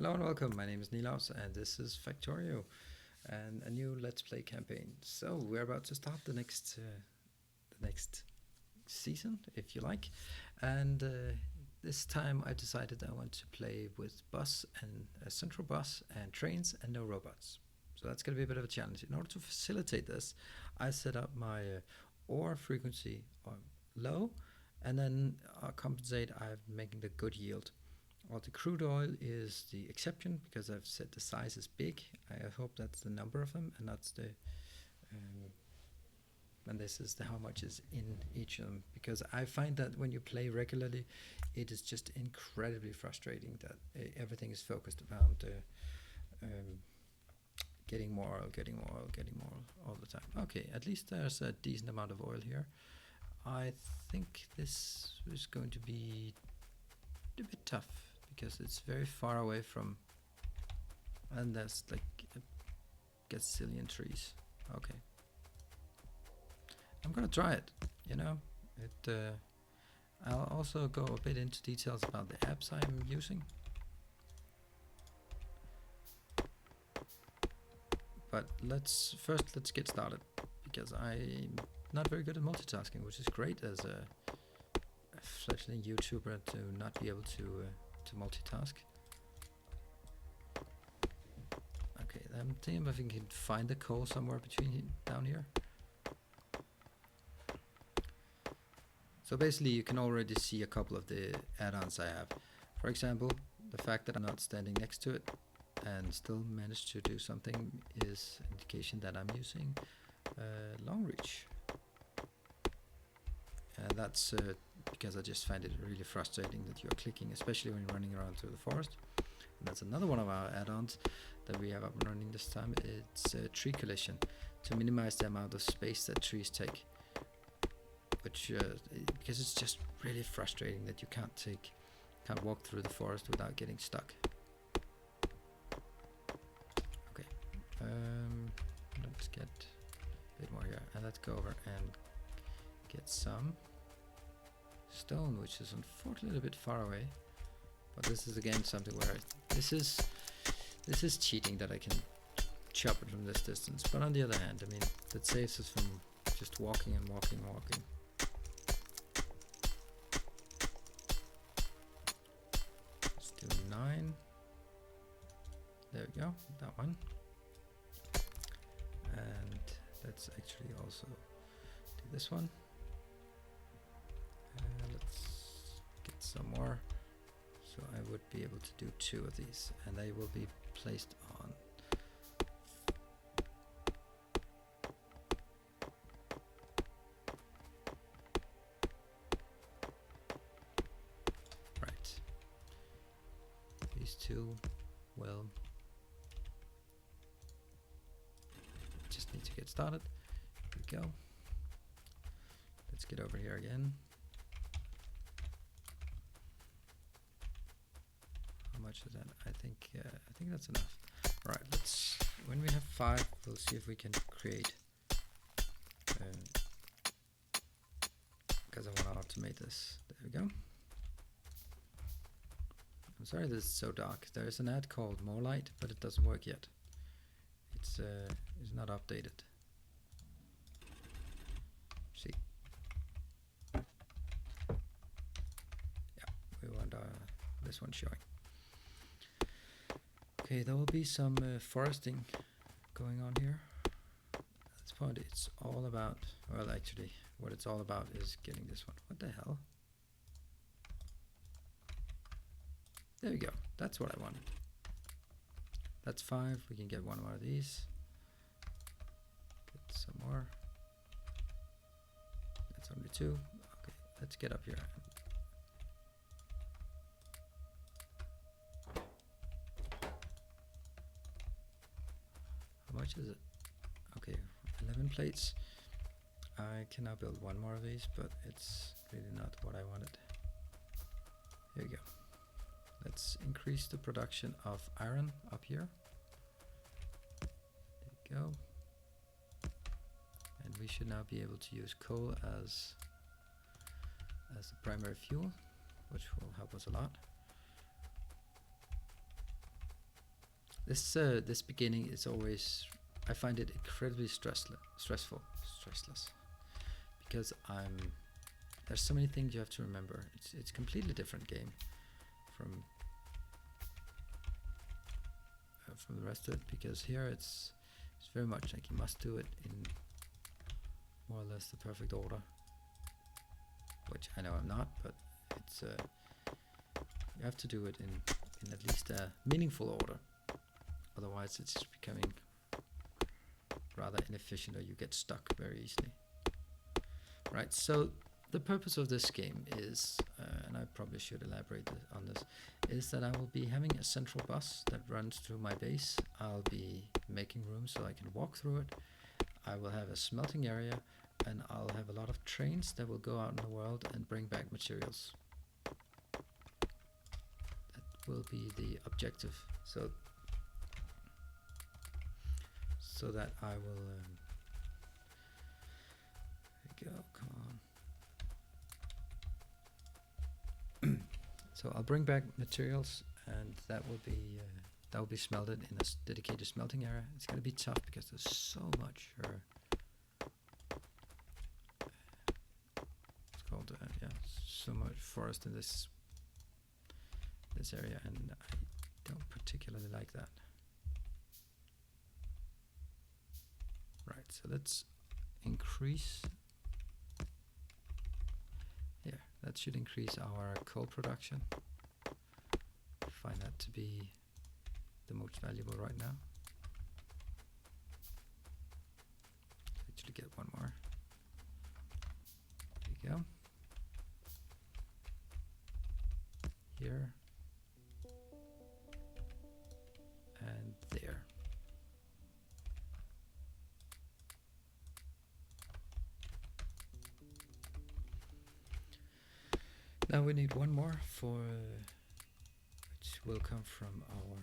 Hello and welcome, my name is Nilaus and this is Factorio and a new Let's Play campaign. So we're about to start the next season, if you like, and this time I decided I want to play with bus and a central bus and trains and no robots. So that's going to be a bit of a challenge. In order to facilitate this, I set up my ore frequency on low, and then compensate I'm making the good yield. Well, the crude oil is the exception because I've set the size as big. I hope that's the number of them and that's the and this is how much is in each of them, because I find that when you play regularly it is just incredibly frustrating that everything is focused around getting more oil all the time. Okay, at least there's a decent amount of oil here. I think this is going to be a bit tough because it's very far away from, and there's like a gazillion trees. Okay, I'm gonna try it, you know. I'll also go a bit into details about the apps I'm using, but let's get started, because I'm not very good at multitasking, which is great as a fledgling YouTuber to not be able to multitask. Okay, I'm thinking if I can find the coal somewhere between down here. So basically you can already see a couple of the add-ons I have. For example, the fact that I'm not standing next to it and still managed to do something is indication that I'm using long reach. And that's because I just find it really frustrating that you're clicking, especially when you're running around through the forest. And that's another one of our add-ons that we have up and running this time. It's tree collision, to minimize the amount of space that trees take. Which because it's just really frustrating that you can't walk through the forest without getting stuck. Okay, let's get a bit more here, and let's go over and get some stone, which is unfortunately a bit far away. But this is again something where this is cheating that I can chop it from this distance. But on the other hand, I mean, that saves us from just walking and walking. Let's do 9. There we go, that one. And let's actually also do this one. Let's get some more. So I would be able to do 2 of these, and they will be placed on. Right. These 2 will just need to get started. Here we go. Let's get over here again. How much is that? I think that's enough. All right, let's. When we have 5, we'll see if we can create. Because I want to automate this. There we go. I'm sorry this is so dark. There is an ad called More Light, but it doesn't work yet. It's not updated. See. Yeah, we want this one showing. Okay, there will be some foresting going on here. At this point, it's all about, well, actually, what it's all about is getting this one. What the hell? There we go. That's what I wanted. That's 5. We can get one more of these. Get some more. That's only 2. Okay, let's get up here. How much is it? Okay, 11 plates. I can now build 1 more of these, but it's really not what I wanted. Here we go. Let's increase the production of iron up here. There you go. And we should now be able to use coal as the primary fuel, which will help us a lot. This beginning is always, I find it incredibly stressless, because there's so many things you have to remember. It's a completely different game from the rest of it, because here it's very much like you must do it in more or less the perfect order, which I know I'm not, but it's you have to do it in at least a meaningful order. Otherwise it's becoming rather inefficient, or you get stuck very easily. Right, so the purpose of this game is, and I probably should elaborate on this, is that I will be having a central bus that runs through my base. I'll be making room so I can walk through it. I will have a smelting area, and I'll have a lot of trains that will go out in the world and bring back materials. That will be the objective. So that I will there we go, come on. So I'll bring back materials, and that will be smelted in a dedicated smelting area. It's going to be tough because there's so much it's called so much forest in this area, and I don't particularly like that. Right, so let's increase. Yeah, that should increase our coal production. I find that to be the most valuable right now. Let's actually get one more. There you go. Here. And there. Now we need one more for which will come from our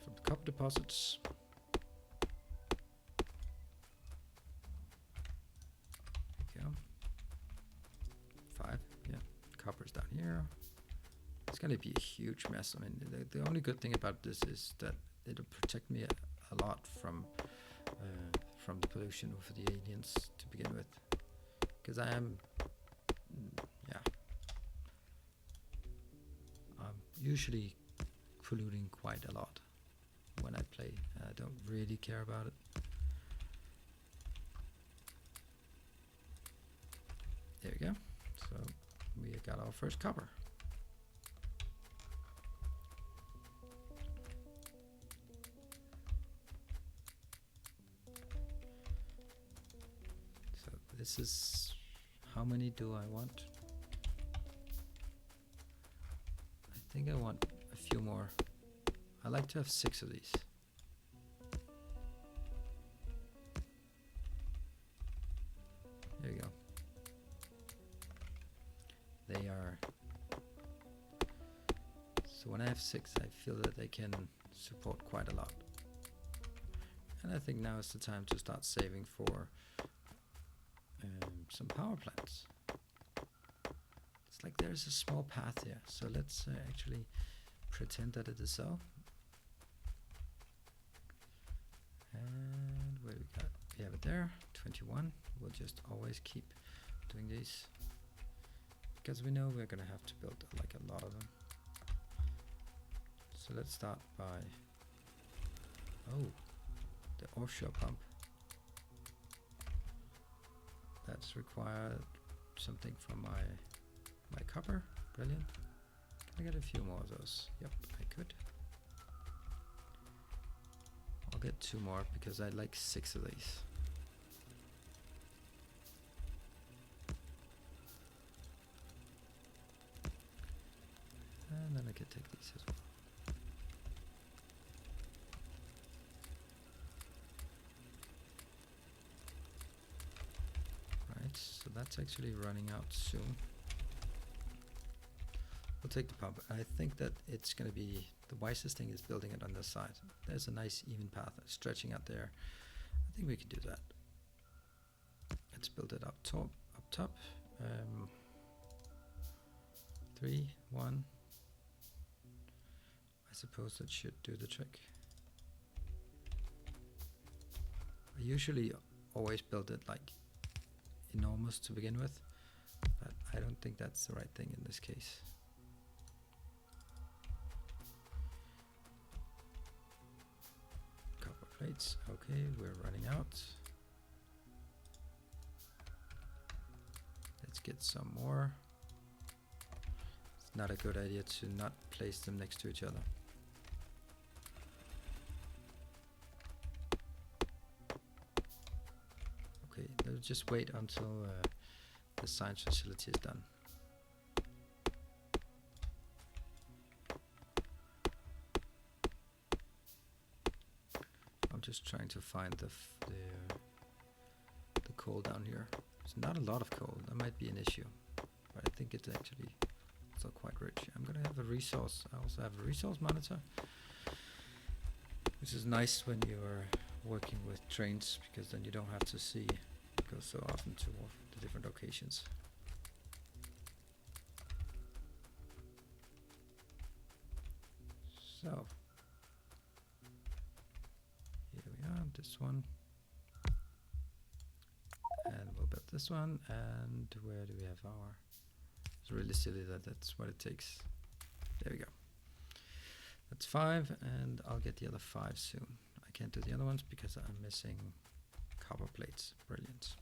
from the copper deposits. There we go. 5, yeah. Copper's down here. It's gonna be a huge mess. I mean, the only good thing about this is that it'll protect me a lot from the pollution for the aliens to begin with, because I am. I'm usually polluting quite a lot when I play. I don't really care about it. There we go. So we got our first copper. So this is, how many do I want? I think I want a few more. I like to have 6 of these. There you go. They are, so when I have 6, I feel that they can support quite a lot. And I think now is the time to start saving for some power plants. It's like there's a small path here, so let's actually pretend that it is so. And where we have it there, 21. We'll just always keep doing these, because we know we're gonna have to build like a lot of them. So let's start by, oh, the offshore pump. That's required something from my copper. Brilliant. Can I get a few more of those? Yep, I could. I'll get 2 more because I like 6 of these. And then I could take these as well. Right, so that's actually running out soon. We'll take the pump. I think that it's going to be the wisest thing is building it on this side. There's a nice even path stretching out there. I think we can do that. Let's build it up top. 3, 1. I suppose that should do the trick. I usually always build it like enormous to begin with, but I don't think that's the right thing in this case. Copper plates, okay, we're running out. Let's get some more. It's not a good idea to not place them next to each other. Okay, let's just wait until the science facility is done. I'm just trying to find the coal down here. There's not a lot of coal. That might be an issue, but I think it's actually also quite rich. I'm gonna have a resource. I also have a resource monitor, which is nice when you're working with trains, because then you don't have to go so often to the different locations. So here we are, this one, and we'll build this one. And where do we have our? It's really silly that that's what it takes. There we go. That's 5, and I'll get the other 5 soon. I can't do the other ones because I'm missing copper plates. Brilliant.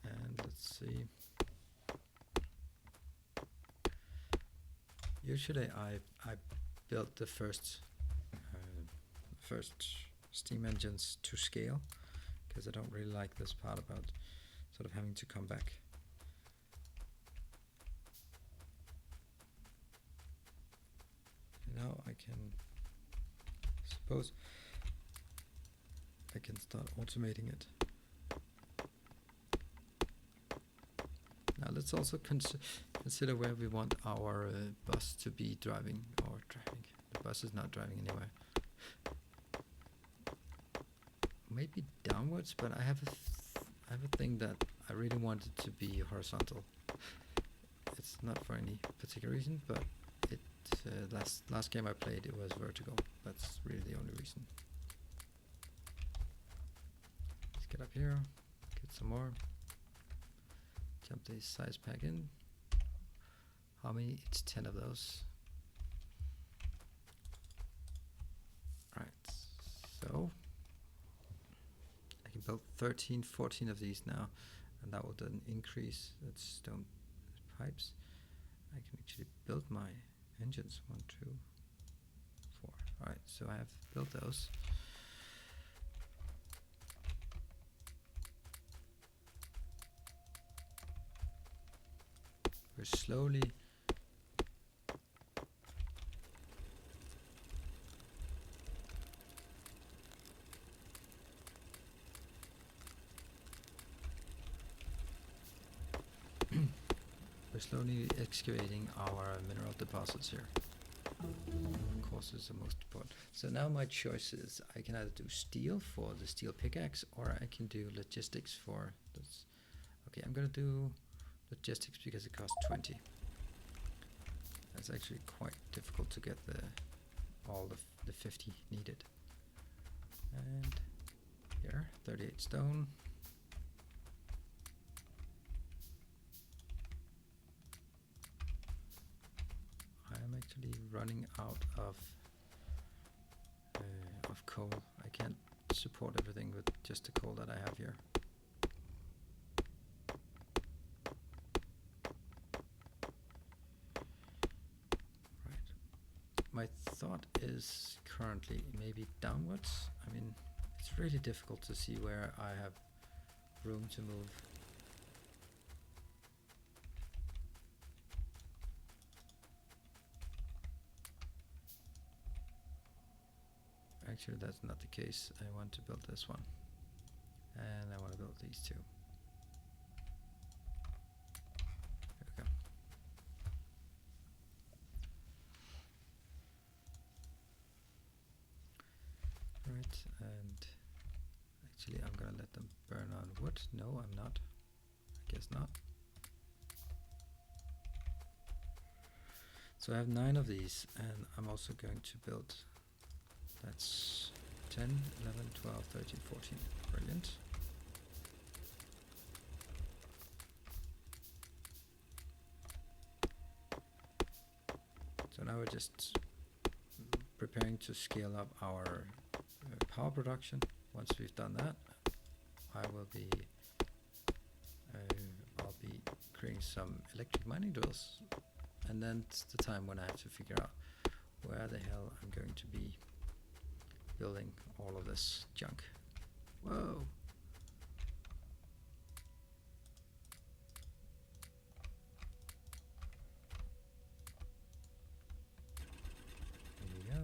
And let's see. Usually I built the first steam engines to scale, because I don't really like this part about sort of having to come back. Now I suppose I can start automating it. Now let's also consider where we want our bus to be driving. The bus is not driving anywhere. Maybe downwards, but I have a thing that I really want it to be horizontal. It's not for any particular reason, but it last game I played it was vertical. That's really the only reason. Let's get up here, get some more. Jump the size pack in. How many? It's 10 of those. Right, so I can build 13, 14 of these now, and that will then increase that stone pipes. I can actually build my engines. 1, 2, 4. All right, so I have built those. We're slowly excavating our mineral deposits here. Of course, is the most important. So now my choice is I can either do steel for the steel pickaxe, or I can do logistics for this. Okay, I'm gonna do logistics because it costs 20. That's actually quite difficult to get all the 50 needed. And here, 38 stone. I'm actually running out of coal. I can't support everything with just the coal that I have here. My thought is currently maybe downwards. I mean, it's really difficult to see where I have room to move. Actually, that's not the case. I want to build this one, and I want to build these two. There we go. Right, and Actually, I'm gonna let them burn on wood. No, I'm not. I guess not. So I have 9 of these, and I'm also going to build. That's 10, 11, 12, 13, 14. Brilliant. So now we're just preparing to scale up our power production. Once we've done that, I'll be creating some electric mining drills, and then it's the time when I have to figure out where the hell I'm going to be building all of this junk. Whoa! There we go.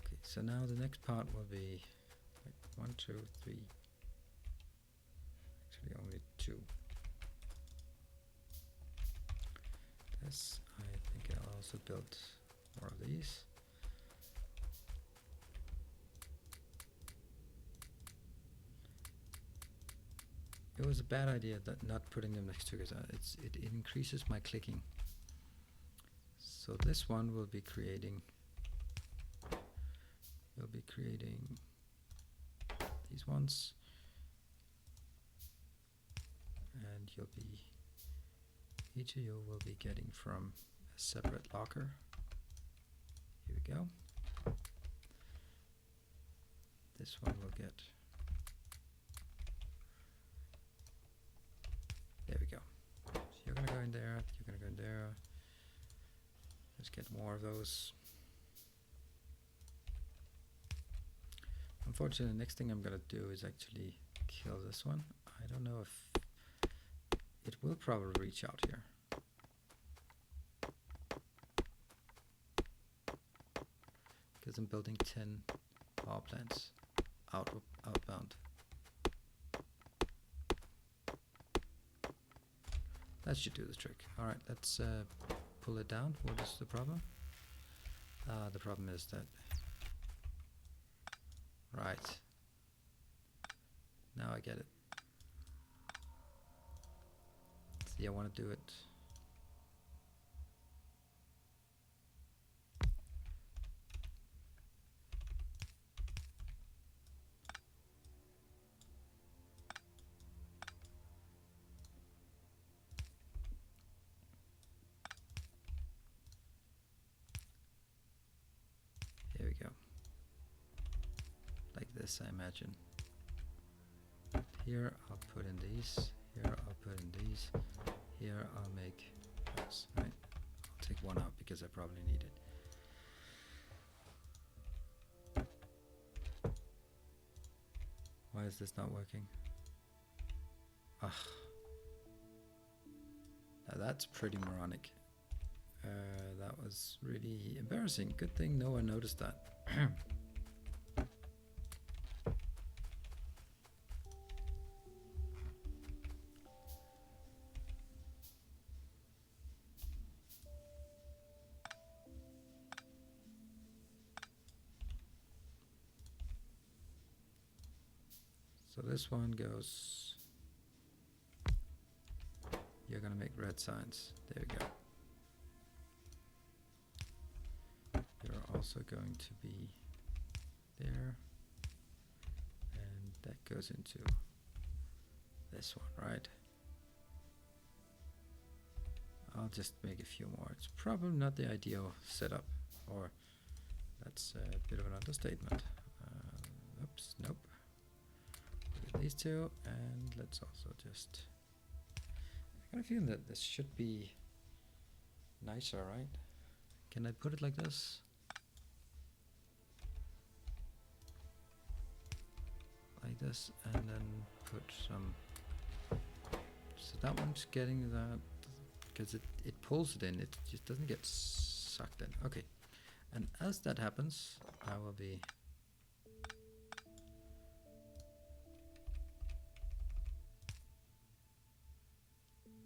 Okay, so now the next part will be like 1, 2, 3. Actually, only 2. This, I think I'll also build more of these. It was a bad idea that not putting them next to each other. It increases my clicking. So this one will be creating. We'll be creating these ones, and each of you will be getting from a separate locker. Here we go. This one will get. There we go. So you're gonna go in there, you're gonna go in there. Let's get more of those. Unfortunately, the next thing I'm gonna do is actually kill this one. I don't know if it will probably reach out here. Because I'm building 10 power plants outbound. That should do the trick. Alright, let's pull it down. What is the problem? The problem is that... Right. Now I get it. See, I want to do it. Here we go. Like this, I imagine. Here I'll put in these. Here I'll put in these. Here I'll make this. Right. I'll take one out because I probably need it. Why is this not working? Ah. Now that's pretty moronic. That was really embarrassing. Good thing no one noticed that. So this one goes, you're gonna make red signs. There we go. You're also going to be there, and that goes into this one, right? I'll just make a few more. It's probably not the ideal setup, or that's a bit of an understatement. Oops, nope. Look at these two, and let's also just... I got a feeling that this should be nicer, right? Can I put it like this? Like this, and then put some... So that one's getting that, because it pulls it in, it just doesn't get sucked in. Okay, and as that happens, I will be...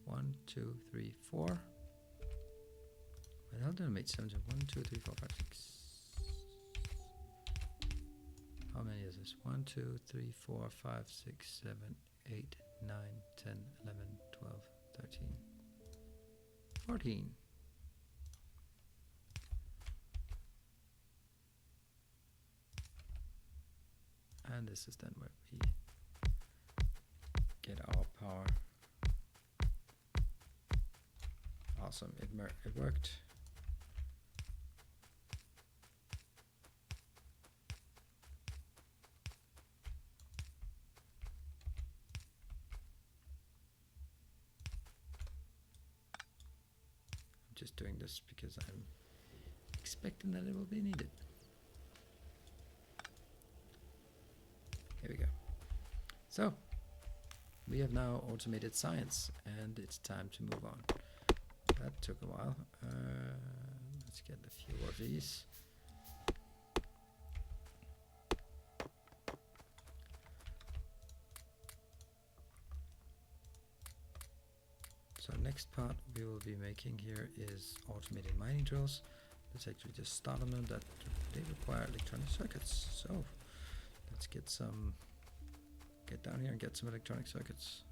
One, two, three, four. Where the hell did I make 7? 1, 2, 3, 4, 5, 6. 1, 2, 3, 4, 5, 6, 7, 8, 9, 10, 11, 12, 13, 14. And this is then where we get our power. Awesome, it worked. I'm just doing this because I'm expecting that it will be needed. Here we go. So, we have now automated science, and it's time to move on. That took a while. Let's get a few of these. So next part we will be making here is automated mining drills. Let's actually just start on them. That they require electronic circuits. So let's get down here and get some electronic circuits.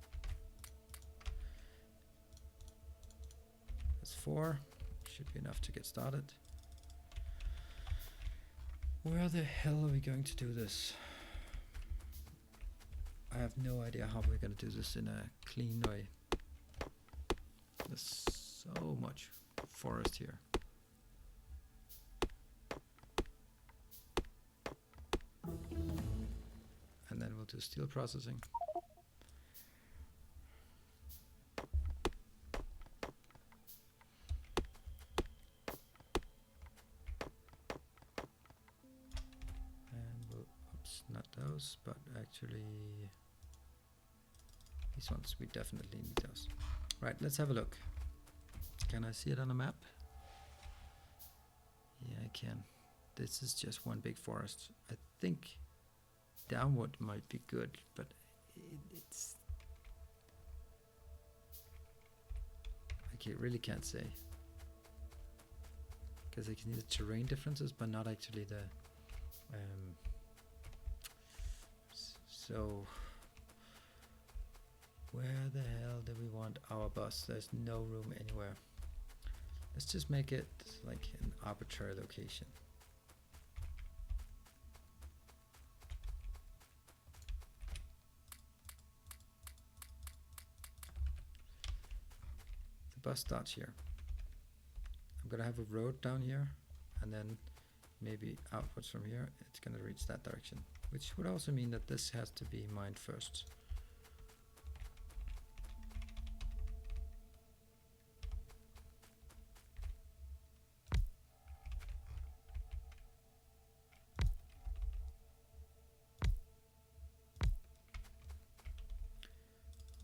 That's 4. Should be enough to get started. Where the hell are we going to do this? I have no idea how we're going to do this in a clean way. There's so much forest here. And then we'll do steel processing. And we'll, oops, not those, but actually these ones, we definitely need those. Right, let's have a look. Can I see it on a map? Yeah, I can. This is just one big forest. I think downward might be good, but it's... I really can't say. Because I can see the terrain differences, but not actually the... so... Where the hell do we want our bus? There's no room anywhere. Let's just make it like an arbitrary location. The bus starts here. I'm gonna have a road down here, and then maybe outwards from here it's gonna reach that direction, which would also mean that this has to be mined first.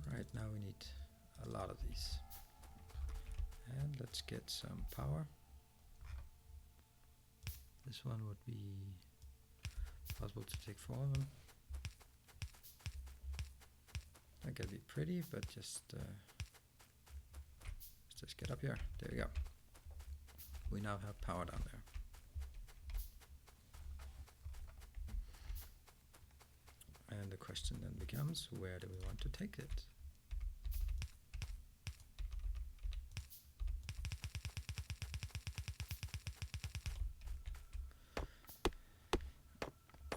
Right, now we need a lot of these. And let's get some power. This one would be possible to take 4 of them. Not gonna be pretty, but just let's just get up here. There we go. We now have power down there. And the question then becomes, where do we want to take it?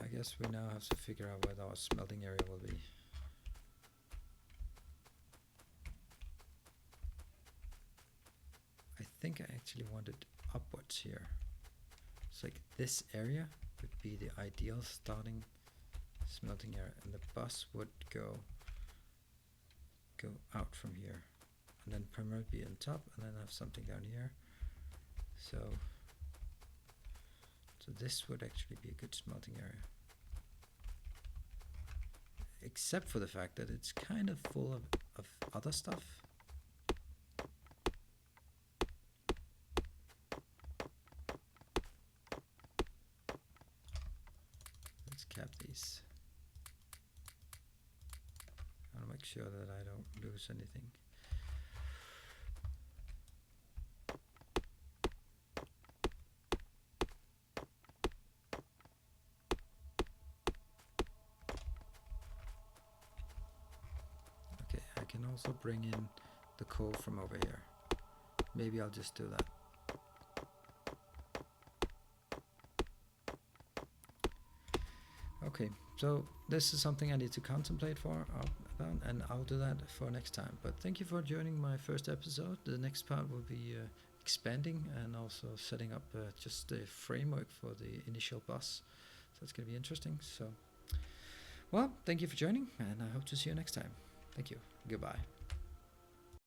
I guess we now have to figure out where our smelting area will be. I think I actually want it upwards here. It's like this area would be the ideal starting smelting area, and the bus would go out from here, and then primarily be on top, and then have something down here. So this would actually be a good smelting area, except for the fact that it's kind of full of other stuff. Let's cap these. I want to make sure that I don't lose anything. can also bring in the code from over here. Maybe I'll just do that. Okay, so this is something I need to contemplate about, and I'll do that for next time. But thank you for joining my first episode. The next part will be expanding and also setting up just the framework for the initial bus. So it's going to be interesting. So, well, thank you for joining, and I hope to see you next time. Thank you. Goodbye.